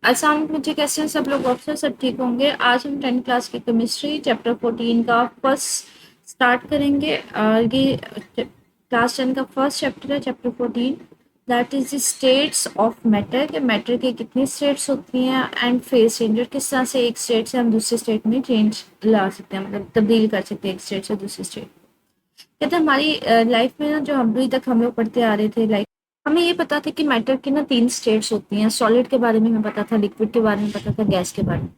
अस्सलाम वालेकुम बच्चे, कैसे हैं सब लोग? ऑफिसर सब ठीक होंगे। आज हम 10th क्लास की केमिस्ट्री चैप्टर 14 का फर्स्ट स्टार्ट करेंगे। ये क्लास 10 का फर्स्ट चैप्टर है, chapter 14, that is the states of matter के मैटर के कितनी स्टेट्स होती हैं एंड फेज चेंज, और किस तरह से एक स्टेट से हम दूसरे स्टेट में चेंज ला सकते हैं, मतलब तब्दील कर सकते हैं एक स्टेट से दूसरे स्टेट। कहते हैं हमारी लाइफ में ना, जो अभी तक हम लोग पढ़ते आ रहे थे, लाइक हमें ये पता था कि मैटर की ना 3 स्टेट्स होती हैं। सॉलिड के बारे में हमें पता था, लिक्विड के बारे में पता था, गैस के बारे में।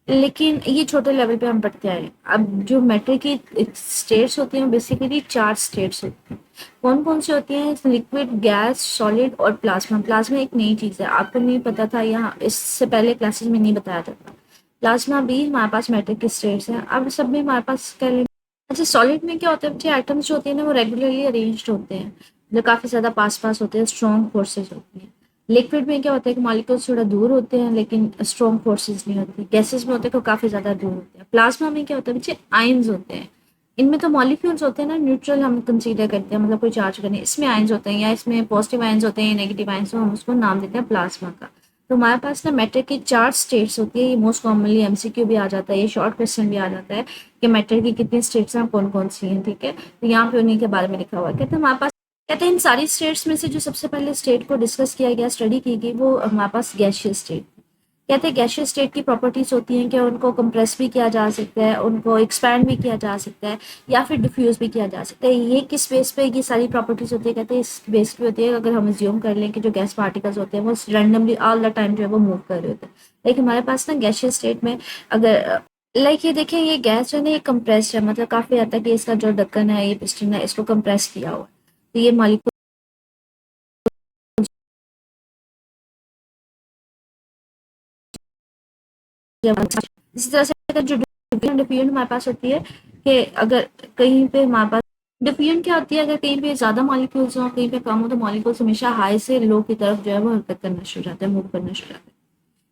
लेकिन ये छोटे लेवल पे हम पढ़ते आए। अब जो मैटर की स्टेट्स होती हैं, बेसिकली 4 स्टेट्स होती हैं। कौन कौन सी होती हैं? लिक्विड, गैस, सॉलिड और प्लाज्मा। प्लाज्मा एक नई चीज़ है, आपको नहीं पता था, यहाँ इससे पहले क्लासेस में नहीं बताया था। प्लाज्मा भी हमारे पास मैटर की स्टेट्स हैं। अब सब में हमारे पास कह लें। अच्छा, सॉलिड में क्या होता है बच्चे? आइटम्स जो होते हैं ना, वो रेगुलरली अरेंज्ड होते हैं, जो काफ़ी ज़्यादा पास पास होते हैं, स्ट्रॉन्ग फोर्सेस होती हैं। लिक्विड में क्या होता है कि मॉलिक्यूल्स थोड़ा दूर होते हैं, लेकिन स्ट्रॉन्ग फोर्सेस नहीं होती। गैसेस में होते हैं तो काफ़ी ज़्यादा दूर होते हैं। प्लाज्मा में क्या होता है बच्चे? आयंस होते हैं। इनमें तो मॉलिक्यूल्स होते हैं ना, न्यूट्रल हम कंसीडर करते हैं, मतलब कोई चार्ज करने। इसमें आयंस होते हैं, या इसमें पॉजिटिव आयंस होते हैं या नेगेटिव आयंस, तो हम उसको नाम देते हैं प्लाज्मा का। तो हमारे पास ना मैटर की 4 स्टेट्स होती है। ये मोस्ट कॉमनली एमसीक्यू भी आ जाता है, ये शॉर्ट क्वेश्चन भी आ जाता है कि मैटर की कितनी स्टेट्स हैं, कौन कौन सी हैं। ठीक है, तो यहाँ पे उन्हीं के बारे में लिखा हुआ है। कहते हैं हमारे पास, कहते हैं इन सारी स्टेट्स में से जो सबसे पहले स्टेट को डिस्कस किया गया, स्टडी की गई, वो हमारे पास गैशियस स्टेट। कहते हैं गैशियस स्टेट की प्रॉपर्टीज होती हैं कि उनको कंप्रेस भी किया जा सकता है, उनको एक्सपैंड भी किया जा सकता है, या फिर डिफ्यूज भी किया जा सकता है। ये किस बेस पे ये सारी प्रॉपर्टीज होती है? कहते हैं इस बेस पे होती है, अगर हम अज्यूम कर लें कि जो गैस पार्टिकल्स होते हैं वो रैंडमली ऑल द टाइम जो है वो मूव कर रहे होते हैं। लेकिन हमारे पास ना गैशियस स्टेट में, अगर लाइक ये देखें, ये गैस जो है ना, ये कंप्रेस्ड है, मतलब काफी हद तक इसका जो ढक्कन है, ये पिस्टन है, इसको कंप्रेस किया हुआ है। तो ये मॉलिक्यूल इसी तरह से अगर जो डिफ्यूजन हमारे पास होती है, कि अगर कहीं पे हमारे पास डिफ्यूजन क्या होती है, अगर कहीं पे ज्यादा मॉलिक्यूल्स हो, कहीं पे कम हो, तो मॉलिक्यूल्स हमेशा हाई से लो की तरफ जो है वो हरकत करना शुरू हो जाते हैं, मूव करना शुरू हो जाते हैं।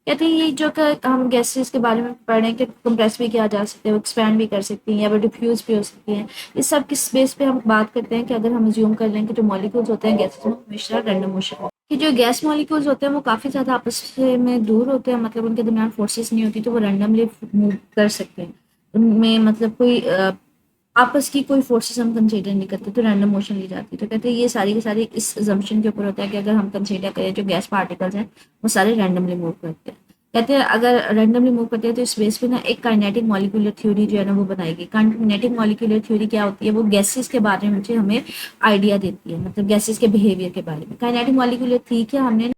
कहते हैं ये जो हम गैसेस के बारे में पढ़ रहे हैं कि कंप्रेस भी किया जा सकते हैं, एक्सपैंड भी कर सकती हैं, या फिर डिफ्यूज भी हो सकती हैं। इस सब किस बेस पे हम बात करते हैं कि अगर हम अज्यूम कर लें कि जो मॉलिक्यूल्स होते हैं गैसेस में, हमेशा रैंडम मोशन, कि जो गैस मॉलिक्यूल्स होते हैं वो काफ़ी ज़्यादा आपस में दूर होते हैं, मतलब उनके दरमियान फोर्सेस नहीं होती, तो वो रैंडमली मूव कर सकते हैं। उनमें मतलब कोई आपस की कोई फोर्सेस हम कंसीडर नहीं करते, तो रैंडम मोशन ली जाती है। तो कहते हैं ये सारी की सारी इस अजम्पशन के ऊपर होता है कि अगर हम कंसीडर करें जो गैस पार्टिकल्स हैं वो सारे रैंडमली मूव करते हैं। कहते हैं अगर रैंडमली मूव करते हैं तो इस बेस पे ना एक काइनेटिक मॉलिक्यूलर थ्योरी जो है ना वो बनाएगी। काइनेटिक मॉलिक्यूलर थ्योरी क्या होती है? वो गैसेस के बारे में मुझे हमें आइडिया देती है, मतलब गैसेस के बिहेवियर के बारे में। काइनेटिक मॉलिक्यूलर थी क्या हमने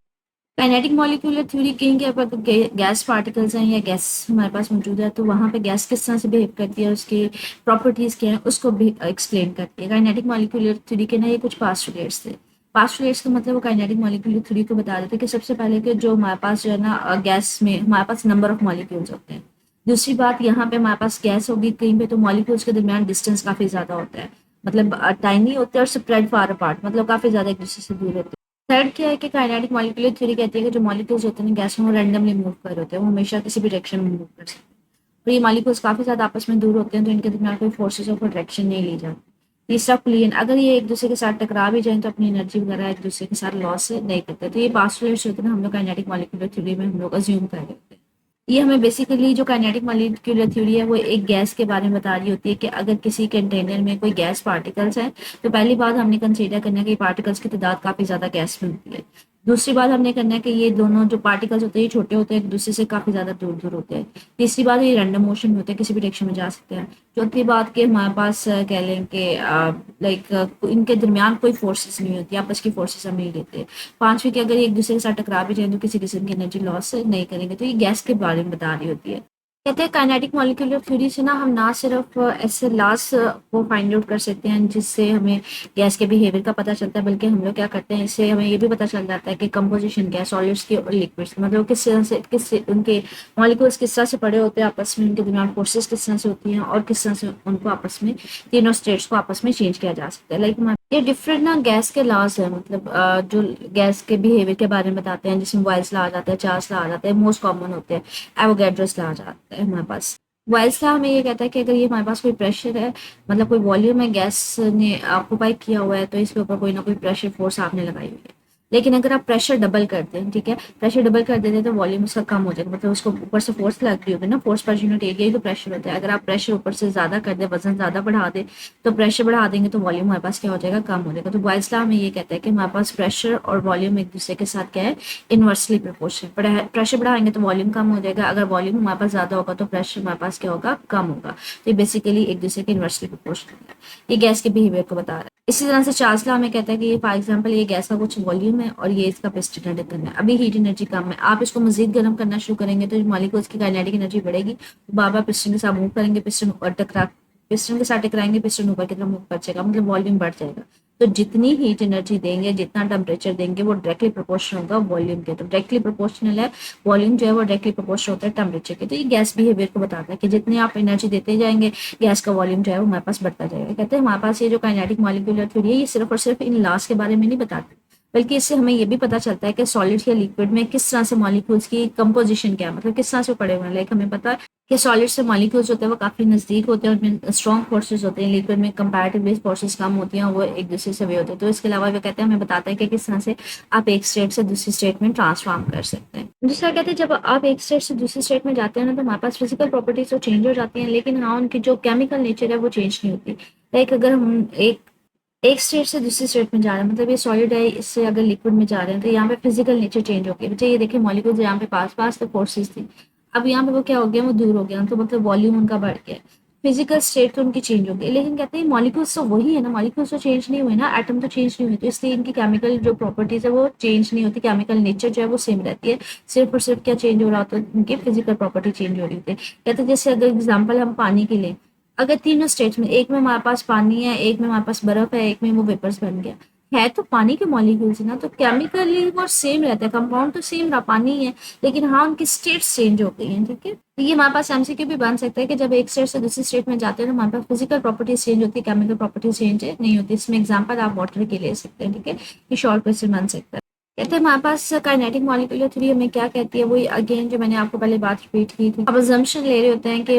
काइनेटिक मॉलिक्यूलर थ्योरी कहीं के अगर गैस पार्टिकल्स हैं या गैस हमारे पास मौजूद है, तो वहाँ पे गैस किस तरह से बिहेव करती है, उसकी प्रॉपर्टीज क्या है, उसको भी एक्सप्लेन करती है। काइनेटिक मॉलिक्यूलर थ्योरी के ना ये कुछ पास्टुलेट्स थे। पास्टुलेट्स का मतलब वो काइनेटिक मॉलिक्यूलर थ्योरी को बता देते कि सबसे पहले कि जो हमारे पास जो है ना गैस में हमारे पास नंबर ऑफ मॉलिक्यूल्स होते हैं। दूसरी बात, यहाँ पे हमारे पास गैस होगी कहीं पे, तो मॉलिक्यूल्स के दरमियान डिस्टेंस काफी ज्यादा होता है, मतलब टाइनी होते हैं और स्प्रेड फार अपार्ट, मतलब काफी ज्यादा एक दूसरे से दूर होते हैं। थर्ड क्या है कि काइनेटिक मॉलिक्यूलर थ्योरी कहती है कि जो मॉलिक्यूल्स होते हैं गैस में, वो रैंडमली मूव कर रहे होते हैं, वो हमेशा किसी भी डायरेक्शन में मूव कर सकते हैं। और ये मॉलिक्यूल्स काफी ज्यादा आपस में दूर होते हैं, तो इनके दरमियान कोई फोर्सेस ऑफ अट्रैक्शन नहीं ली जाती। तीसरा, प्लेन, अगर ये एक दूसरे के साथ टकरा भी जाए तो अपनी एनर्जी वगैरह एक दूसरे के साथ लॉस नहीं करते। तो ये पास्टुलेट्स होते हैं ना, हम लोग काइनेटिक मॉलिक्यूलर थ्योरी में हम लोग अज्यूम कर रहे होते हैं। ये हमें बेसिकली जो काइनेटिक मॉलिक्यूलर थ्योरी है वो एक गैस के बारे में बता रही होती है कि अगर किसी कंटेनर में कोई गैस पार्टिकल्स हैं, तो पहली बात हमने कंसीडर करना है कि पार्टिकल्स की तादाद काफी ज्यादा गैस में होती है। दूसरी बात हमने करना है कि ये दोनों जो पार्टिकल्स होते हैं ये छोटे होते हैं, एक दूसरे से काफी ज्यादा दूर दूर होते हैं। तीसरी बात, ये रैंडम मोशन में होते हैं, किसी भी डायरेक्शन में जा सकते हैं। चौथी बात कि हमारे पास कह लें कि लाइक इनके दरमियान कोई फोर्सेस नहीं होती, आपस की फोर्सेस हम नहीं लेते। पांचवी की, अगर ये एक दूसरे के साथ टकरा भी जाए तो किसी किस्म की एनर्जी लॉस नहीं करेंगे। तो ये गैस के बारे में बता रही होती है। कहते हैं काइनेटिक मॉलिक्यूलर थ्योरी से ना हम ना सिर्फ ऐसे लॉस को फाइंड आउट कर सकते हैं जिससे हमें गैस के बिहेवियर का पता चलता है, बल्कि हम लोग क्या करते हैं, इससे हमें ये भी पता चल जाता है कि कंपोजिशन क्या है सॉलिड्स की और लिक्विड्स, मतलब किस तरह से उनके मॉलिक्यूल्स किस तरह से पड़े होते हैं आपस में, उनके दरमियान फोर्सेस किस तरह से होती हैं, और किस तरह से उनको आपस में तीनों स्टेट्स को आपस में चेंज किया जा सकता है। लाइक ये डिफरेंट ना गैस के लॉज है, मतलब जो गैस के बिहेवियर के बारे में बताते हैं, जिसमें बॉयल्स लॉ आ जाता है, चार्ल्स लॉ आ जाता है, मोस्ट कॉमन होते हैं एवोगैड्रोस लॉ आ जाता है हमारे पास। बॉयल्स लॉ हमें ये कहता है कि अगर ये हमारे पास कोई प्रेशर है, मतलब कोई वॉल्यूम है, गैस ने ऑक्यूपाई किया हुआ है, तो इसके ऊपर कोई ना कोई प्रेशर फोर्स आपने लगाई हुई है। लेकिन अगर आप प्रेशर डबल करते हैं, ठीक है, प्रेशर डबल कर देते हैं तो वॉल्यूम उसका कम हो जाएगा, मतलब उसको ऊपर से फोर्स लग रही होगी ना, फोर्स पर यूनिट एरिया ही तो प्रेशर होता है। अगर आप प्रेशर ऊपर से ज्यादा कर दे, वजन ज्यादा बढ़ा दे, तो प्रेशर बढ़ा देंगे तो वॉल्यूम हमारे पास क्या हो जाएगा, कम हो जाएगा। तो बॉयल्स लॉ हमें ये कहता है कि हमारे पास प्रेशर और वॉल्यूम एक दूसरे के साथ क्या है, इनवर्सली प्रोपोर्शनल। प्रेशर बढ़ाएंगे तो वॉल्यूम कम हो जाएगा, अगर वॉल्यूम हमारे पास ज्यादा होगा तो प्रेशर हमारे पास क्या होगा, कम होगा। तो ये बेसिकली एक दूसरे के इनवर्सली प्रोपोर्शनल है। ये गैस के बिहेवियर को बता रहा है। इसी तरह से चार्ल्स लॉ हमें कहता है कि ये फॉर एग्जांपल ये गैस का कुछ वॉल्यूम है और ये इसका पिस्टन ढक्कन है। अभी हीट एनर्जी कम है, आप इसको मजीद गर्म करना शुरू करेंगे तो मॉलिक्यूल्स की काइनेटिक एनर्जी बढ़ेगी, बार बार पिस्टन के साथ मूव करेंगे, पिस्टन के साथ टकराएंगे, पिस्टन ऊपर की तरफ मूव कर जाएगा, मतलब वॉल्यूम बढ़ जाएगा। तो जितनी हीट एनर्जी देंगे, जितना टेम्परेचर देंगे, वो डायरेक्टली प्रोपोर्शनल होगा वॉल्यूम के। तो डायरेक्टली प्रोपोर्शनल है वॉल्यूम जो है, वो डायरेक्टली प्रोपोर्शनल होता है टेम्परेचर के। तो ये गैस बिहेवियर को बताता है कि जितनी आप एनर्जी देते जाएंगे, गैस का वॉल्यूम जो है वो हमारे पास बढ़ता जाएगा। कहते हैं हमारे पास ये जो काइनेटिक मॉलिक्यूलर थ्योरी है, ये सिर्फ और सिर्फ इन लॉस के बारे में नहीं बताती, बल्कि इससे हमें ये भी पता चलता है कि सॉलिड या लिक्विड में किस तरह से मॉलिक्यूल्स की कंपोजिशन क्या है, मतलब किस तरह से पड़े हुए हैं। लाइक हमें पता है कि सॉलिड से मॉलिक्यूल्स होते हैं वो काफी नजदीक होते हैं, उनमें स्ट्रॉन्ग फोर्सेस होते हैं, लिक्विड में कंपैरेटिवली फोर्सेस कम होती हैं, वो एक दूसरे से वे होते हैं। तो इसके अलावा वो कहते हैं, हमें बताता है कि किस तरह से आप एक स्टेट से दूसरी स्टेट में ट्रांसफॉर्म कर सकते हैं। दूसरा कहते हैं जब आप एक स्टेट से दूसरी स्टेट में जाते हैं ना, तो हमारे पास फिजिकल प्रॉपर्टीज तो चेंज हो जाती हैं, लेकिन हाँ उनकी जो केमिकल नेचर है वो चेंज नहीं होती। लाइक अगर हम एक स्टेट से दूसरी स्टेट में जा रहे हैं, मतलब ये सॉलिड है, इससे अगर लिक्विड में जा रहे हैं, तो यहाँ पे फिजिकल नेचर चेंज हो गया। बच्चे ये देखिए मॉलिक्यूल्स यहाँ पे पास पास तो फोर्सेस थी, अब यहाँ पे वो क्या हो गया, वो दूर हो गया, तो मतलब वॉल्यूम उनका बढ़ गया, फिजिकल स्टेट तो उनकी चेंज हो गई। लेकिन कहते हैं मॉलिक्यूल्स तो वही है ना, मॉलिक्यूल्स तो चेंज नहीं हुए ना, एटम तो चेंज नहीं हुए, तो इसलिए इनकी केमिकल जो प्रॉपर्टीज है वो चेंज नहीं होती, केमिकल नेचर जो है वो सेम रहती है। सिर्फ और सिर्फ क्या चेंज हो रहा होता है, उनकी फिजिकल प्रॉपर्टी चेंज हो रही होती है। कहते हैं जैसे अगर एग्जाम्पल हम पानी के लिए, अगर तीनों स्टेट्स में, एक में हमारे पास पानी है, एक में हमारे पास बर्फ है, एक में वो वेपर्स बन गया, है तो पानी के मॉलिक्यूल्स है ना, तो केमिकली वो सेम रहता है, कंपाउंड तो सेम रहा, पानी है, लेकिन हाँ उनकी स्टेट्स चेंज हो गई हैं। ठीक है, तो ये हमारे पास एमसीक्यू भी बन सकता है कि जब एक स्टेट से दूसरी स्टेट में जाते हैं तो हमारे पास फिजिकल प्रॉपर्टीज चेंज होती है, केमिकल प्रॉपर्टीज चेंज नहीं होती। इसमें एग्जाम्पल आप वाटर के ले सकते हैं। ठीक है, ये शॉर्ट क्वेश्चन बन सकता है। कहते हैं हमारे पास काइनेटिक मॉलिक्यूलर थ्योरी हमें क्या कहती है, वही अगेन जो मैंने आपको पहले बात रिपीट की थी। अब अजम्पशन ले रहे होते हैं कि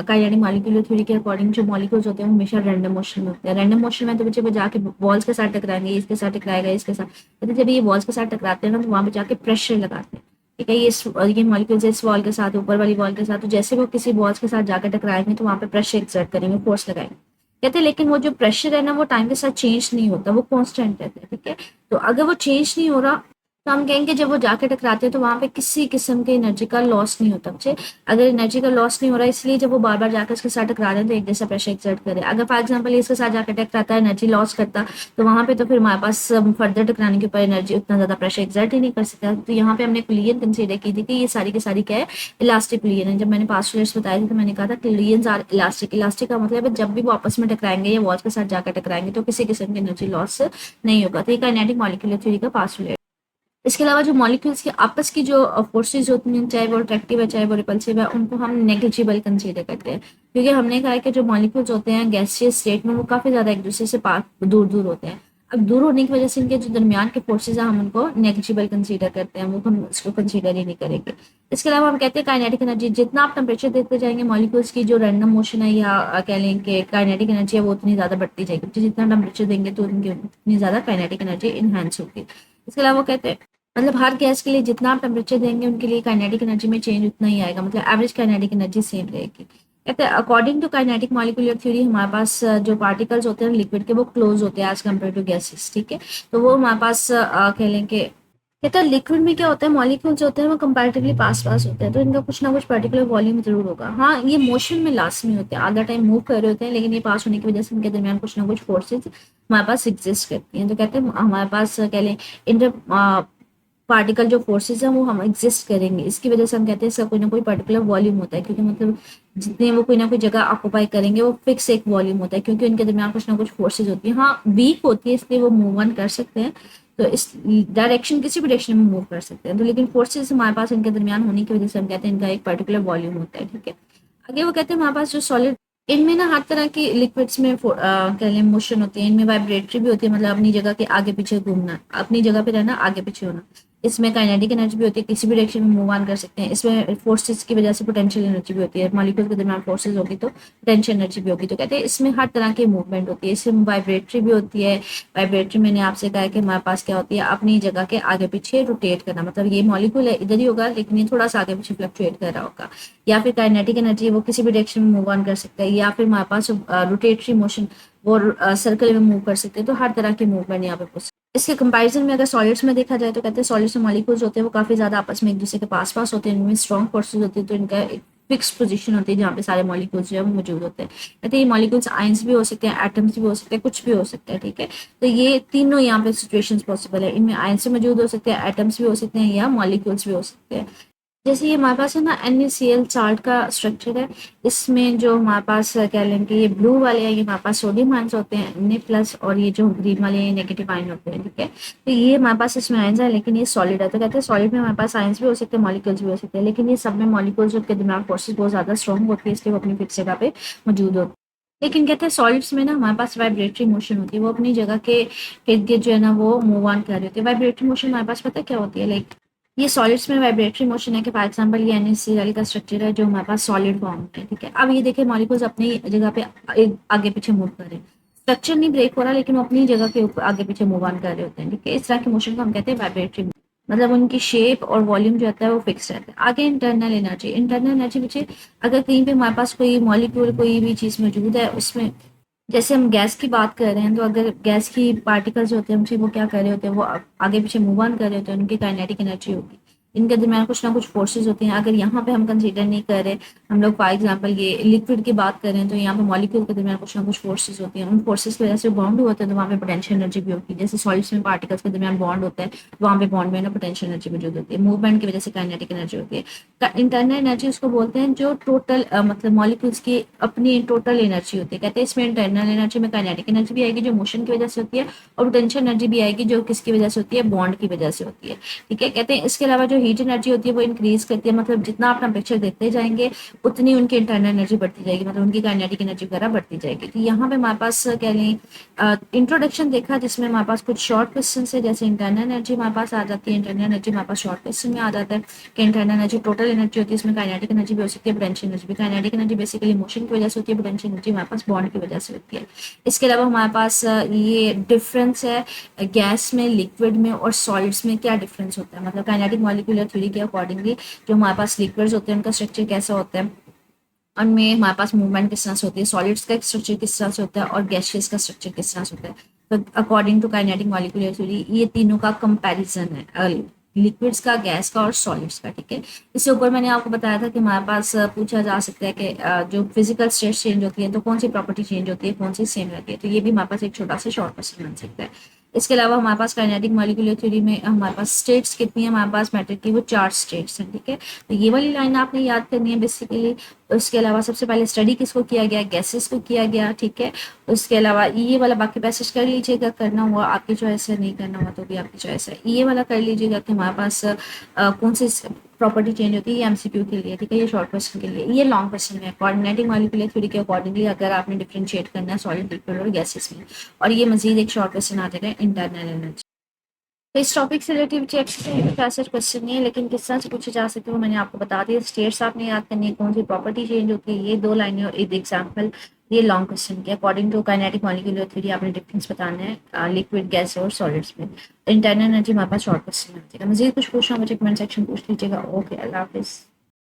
काइनेटिक मॉलिक्यूलर थ्योरी के अकॉर्डिंग जो मॉलिक्यूल्स होते हैं वो हमेशा रैंडम मोशन में होते हैं। रैंडम मोशन में तो बच्चे वो जाके वॉल्स के साथ टकराएंगे, इसके साथ टकराएगा, इसके साथ, कहते जब ये वॉल्स के साथ टकराते हैं ना, तो वहां पे जाके प्रेशर लगाते हैं। ठीक है, ये मॉलिक्यूल्स इस वॉल के साथ, ऊपर वाली वॉल के साथ, तो जैसे वो किसी वॉल्स के साथ जाकर टकराएंगे तो वहां पे प्रेशर एक्सर्ट करेंगे, फोर्स लगाएंगे। कहते हैं लेकिन वो जो प्रेशर है ना, वो टाइम के साथ चेंज नहीं होता, वो कांस्टेंट रहता है। ठीक है, तो अगर वो चेंज नहीं हो रहा, तो हम कहेंगे जब वो जाके टकराते हैं तो वहां पे किसी किस्म के एनर्जी का लॉस नहीं होता बच्चे। अगर एनर्जी का लॉस नहीं हो रहा, इसलिए जब वो बार बार जाकर इसके साथ टकरा रहे हैं तो एक जैसा प्रेशर एक्सर्ट करे। अगर फॉर एग्जाम्पल इसके साथ जाकर टकराता है, एनर्जी लॉस करता, तो वहां पे तो फिर हमारे पास फर्दर टकराने के ऊपर एनर्जी उतना ज्यादा प्रेशर एक्सर्ट ही नहीं कर सकता। तो यहाँ पे हमने कुलियन कंसीडर की थी कि ये सारी की सारी क्या है, इलास्टिक कुलियन है। जब मैंने पास्ट बताया था तो मैंने कहा था कुलियंस आर इलास्टिक। इलास्टिक का मतलब है जब भी वो आपस में टकराएंगे या वॉल्स के साथ जाकर टकराएंगे तो किसी किस्म की एनर्जी लॉस नहीं होगा। तो ये काइनेटिक मॉलिक्यूलर थ्योरी का पास्ट। इसके अलावा जो मॉलिक्यूल्स के आपस की जो फोर्सेज होती हैं, चाहे वो अट्रैक्टिव है चाहे वो रिपल्सिव है, उनको हम नेग्लिजिबल कंसीडर करते हैं, क्योंकि हमने कहा है कि जो मॉलिक्यूल्स होते हैं गैसियस स्टेट में वो काफी ज्यादा एक दूसरे से दूर दूर होते हैं। अब दूर होने की वजह से इनके जो दरमियान के फोर्सेज हैं हम उनको नेग्लिजिबल कंसीडर करते हैं, वो हम इसको कंसीडर ही नहीं करेंगे। इसके अलावा हम कहते हैं काइनेटिक एनर्जी, जितना आप टेम्परेचर देते जाएंगे मॉलिक्यूल्स की जो रैंडम मोशन है या कह लें कि काइनेटिक एनर्जी है वो उतनी ज्यादा बढ़ती जाएगी। जितना टेम्परेचर देंगे तो उनकी उतनी ज्यादा काइनेटिक एनर्जी इनहेंस होगी। इसके अलावा वो कहते हैं मतलब हर गैस के लिए जितना आप टेम्परेचर देंगे उनके लिए काइनेटिक एनर्जी में चेंज उतना ही आएगा, मतलब एवरेज काइनेटिक एनर्जी सेम रहेगी। कहते हैं according to kinetic molecular theory हमारे पास जो पार्टिकल्स होते हैं लिक्विड के वो क्लोज होते हैं एज कम्पेयर टू गैसेस। ठीक है, तो वो हमारे पास कह लें कि कहता है लिक्विड में क्या होता है, मॉलिक्यूल्स होते हैं वो कंपैरेटिवली पास पास होते हैं, तो इनका कुछ ना कुछ पर्टिकुलर वॉल्यूम जरूर होगा। हाँ ये मोशन में लाजमी होते हैं, आधा टाइम मूव कर रहे होते हैं, लेकिन ये पास होने की वजह से इनके दरमियान कुछ ना कुछ फोर्सेज हमारे पास एग्जिस्ट करती हैं। तो कहते हैं हमारे पास कह लें इंटर पार्टिकल जो फोर्सेज हैं वो हम एग्जिस्ट करेंगे, इसकी वजह से हम कहते हैं इसका कोई ना कोई पर्टिकुलर वॉल्यूम होता है, क्योंकि मतलब जितने वो कोई ना कोई जगह ऑक्यूपाई करेंगे वो फिक्स एक वॉल्यूम होता है, क्योंकि उनके दरमियान कुछ ना कुछ फोर्सेज होती है। हाँ वीक होती है इसलिए वो मूव ऑन कर सकते हैं, तो इस डायरेक्शन किसी भी डायरेक्शन में मूव कर सकते हैं, तो लेकिन फोर्सेज हमारे पास इनके दरमियान होने की वजह से हम कहते हैं इनका एक पर्टिकुलर वॉल्यूम होता है। ठीक है, आगे वो कहते हैं हमारे पास जो सॉलिड, इनमें ना हर तरह की लिक्विड्स में कह लें मोशन होती है, इनमें वाइब्रेटरी भी होती है, मतलब अपनी जगह के आगे पीछे घूमना, अपनी जगह पे रहना, आगे पीछे होना। इसमें काइनेटिक एनर्जी भी होती है, किसी भी डायरेक्शन में मूव ऑन कर सकते हैं। इसमें फोर्सेस की वजह से पोटेंशियल एनर्जी भी होती है, मॉलिक्यूल के दरमियान फोर्सेस होगी तो पोटेंशियल एनर्जी भी होगी। तो कहते हैं इसमें हर तरह की मूवमेंट होती है। इसमें वाइब्रेटरी भी होती है। वाइब्रेटरी मैंने आपसे कहा है कि हमारे पास क्या होती है, अपनी जगह के आगे पीछे रोटेट करना, मतलब ये मॉलिक्यूल है इधर ही होगा लेकिन ये थोड़ा सा आगे पीछे फ्लक्चुएट कर रहा होगा। या फिर काइनेटिक एनर्जी वो किसी भी डायरेक्शन में मूव ऑन कर सकता है, या फिर हमारे पास रोटेटरी मोशन वो सर्कल में मूव कर सकते हैं। तो हर तरह की मूवमेंट यहाँ पे इसके कंपैरिजन में अगर सॉलिड्स में देखा जाए तो कहते हैं सॉलिड्स में मॉलिक्यूल्स होते हैं वो काफी ज्यादा आपस में एक दूसरे के पास पास होते हैं, इनमें स्ट्रॉन्ग फोर्सेस होती है, तो इनका एक फिक्स पोजीशन होती है जहाँ पे सारे मॉलिक्यूल्स जो है वो मौजूद होते हैं। कहते हैं ये मॉलिक्यूल्स आयंस भी हो सकते हैं, एटम्स भी हो सकते हैं, कुछ भी हो सकता है। ठीक है, तो ये तीनों यहाँ पे सिचुएशंस पॉसिबल है, इनमें आयंस भी मौजूद हो सकते हैं, एटम्स भी हो सकते हैं, या मॉलिक्यूल्स भी हो सकते हैं। जैसे ये हमारे पास है ना NaCl चार्ट का स्ट्रक्चर है, इसमें जो हमारे पास कह लें कि ये ब्लू वाले हैं ये हमारे पास सोडियम आयंस होते हैं Na+, और ये जो ग्रीन वाले हैं नेगेटिव आयन होते हैं। ठीक है, तो ये हमारे पास इसमें आयंस है लेकिन ये सॉलिड है। तो कहते हैं सॉलिड में हमारे पास आयंस भी हो सकते हैं, मॉलिक्यूल्स भी हो सकते हैं, लेकिन ये सब में मॉलिक्यूल्स के दरमियान फोर्सेस बहुत ज्यादा स्ट्रॉन्ग होती है, इसलिए वो अपनी फिक्स जगह पे मौजूद होते हैं। लेकिन कहते हैं सॉलिड्स में ना हमारे पास वाइब्रेटरी मोशन होती है, वो अपनी जगह के इर्द गिर्द जो है ना वो मूव ऑन कर रही होती है। वाइब्रेटरी मोशन हमारे पास पता क्या होती है, लाइक ये सॉलिड्स में वाइब्रेटरी मोशन है कि फॉर एग्जांपल ये NaCl का स्ट्रक्चर है जो हमारे पास सॉलिड फॉर्म में है। ठीक है, अब ये देखिए मॉलिक्यूल्स अपनी जगह पे आगे पीछे मूव कर रहे हैं, स्ट्रक्चर नहीं ब्रेक हो रहा लेकिन वो अपनी जगह के ऊपर आगे पीछे मूव ऑन कर रहे होते हैं। ठीक है, इस तरह के मोशन को हम कहते हैं वाइब्रेटरी, मतलब उनकी शेप और वॉल्यूम जो होता है वो फिक्स रहता है। आगे इंटरनल एनर्जी, इंटरनल एनर्जी पीछे अगर कहीं पे हमारे पास कोई मॉलिक्यूल कोई भी चीज मौजूद है उसमें, जैसे हम गैस की बात कर रहे हैं तो अगर गैस की पार्टिकल्स होते हैं उनसे वो क्या कर रहे होते हैं, वो आगे पीछे मूव ऑन कर रहे होते हैं, उनकी काइनेटिक एनर्जी होगी, इनके दरमियान कुछ ना कुछ फोर्सेज होती हैं। अगर यहाँ पे हम कंसीडर नहीं कर रहे, हम लोग फॉर एग्जांपल ये लिक्विड की बात कर रहे हैं तो यहाँ पे मॉलिक्यूल के दरमियान कुछ ना कुछ फोर्सेज होती हैं, उन फोर्सेज की वजह से बॉन्ड होते हैं तो वहाँ पे पोटेंशियल एनर्जी भी होती है। जैसे सॉलिड्स में पार्टिकल्स के दरमियान बॉन्ड होता है तो वहाँ पे बॉन्ड में ना पोटेंशियल एनर्जी मौजूद होती है, मूवमेंट की वजह से काइनेटिक एनर्जी होती है। इंटरनल एनर्जी उसको बोलते हैं जो टोटल मतलब मॉलिक्यूल्स की अपनी टोटल एनर्जी होती है। कहते हैं इसमें इंटरनल एनर्जी में काइनेटिक एनर्जी भी आएगी जो मोशन की वजह से होती है, और पोटेंशियल एनर्जी भी आएगी जो किसकी वजह से होती है, बॉन्ड की वजह से होती है। ठीक है, कहते हैं इसके अलावा जो हीट एनर्जी होती है वो इंक्रीज करती है, मतलब जितना आप टेम्परेचर देखते जाएंगे उतनी उनकी इंटरनल एनर्जी बढ़ती जाएगी, मतलब उनकी काइनेटिक एनर्जी वगैरह बढ़ती जाएगी। तो यहाँ पे हमारे पास कह लें इंट्रोडक्शन देखा जिसमें हमारे पास कुछ शॉर्ट क्वेश्चन है, जैसे इंटरनल एनर्जी हमारे पास आ जाती है, इंटरनल एनर्जी हमारे पास शॉर्ट क्वेश्चन में आ जाता है कि इंटरनल एनर्जी टोटल एनर्जी होती है, इसमें काइनेटिक एनर्जी भी हो सकती है, पोटेंशियल एनर्जी भी। काइनेटिक एनर्जी बेसिकली मोशन की वजह से होती है, पोटेंशियल एनर्जी हमारे पास बॉन्ड की वजह से होती है। इसके अलावा हमारे पास ये डिफरेंस है गैस में, लिक्विड में और सॉलिड्स में क्या डिफरेंस होता है, मतलब काइनेटिक मॉलिक्यूलर थ्योरी के अकॉर्डिंगली जो हमारे पास लिक्विड्स होते हैं उनका स्ट्रक्चर कैसा होता है, उनमें हमारे पास मूवमेंट किस तरह से होती है, सॉलिड्स का स्ट्रक्चर किस तरह से होता है और गैसेस का स्ट्रक्चर किस तरह से होता है। तो according to kinetic molecular theory ये तीनों का कंपैरिजन है, लिक्विड्स का, गैस का और सॉलिड्स का। ठीक है, इससे ऊपर मैंने आपको बताया था कि हमारे पास पूछा जा सकता है कि जो फिजिकल स्टेट चेंज होती है तो कौन सी प्रॉपर्टी चेंज होती है, कौन सी सेम रहती है। तो ये भी हमारे पास एक छोटा सा शॉर्ट क्वेश्चन बन सकता है। इसके अलावा हमारे पास काइनेटिक मॉलिक्यूलर थ्योरी में हमारे पास स्टेट्स कितनी है, हमारे पास मैटर की वो 4 स्टेट्स हैं। ठीक है, तो ये वाली लाइन आपने याद करनी है बेसिकली। उसके अलावा सबसे पहले स्टडी किसको किया गया, गैसेस को किया गया। ठीक है, उसके अलावा ये वाला बाकी पैसेज कर लीजिएगा, करना हुआ आपकी चॉइस है, नहीं करना हुआ तो भी आपकी चॉइस है। ये वाला कर लीजिएगा कि हमारे पास कौन सी प्रॉपर्टी चेंज होती है, ये MCQ के लिए। ठीक है, ये शॉर्ट क्वेश्चन के लिए, ये लॉन्ग क्वेश्चन है कोऑर्डिनेटिंग मॉलिक्यूलर थ्योरी के अकॉर्डिंगली अगर आपने डिफरेंशिएट करना है सॉलिड, लिक्विड और गैसेस में। और ये मजीद एक शॉर्ट क्वेश्चन आ जाएगा इंटरनल एनर्जी। तो इस टॉपिक से रिलेटिव ऐसा क्वेश्चन नहीं है, लेकिन किस तरह से पूछे जा सकते हो मैंने आपको बता दिया। स्टेट्स आपने याद करनी है, कौन सी प्रॉपर्टी चेंज होती है, ये 2 लाइनें और एक एग्जाम्पल। ये लॉन्ग क्वेश्चन के according to kinetic molecular theory आपने डिफरेंस बताना है लिक्विड, गैस और सॉलिड्स में। इंटरनल एनर्जी हमारे पास शॉर्ट क्वेश्चन आ जाएगा। मजीद कुछ पूछना मुझे कमेंट सेक्शन पूछ लीजिएगा। ओके, अल्लाह हाफिज़।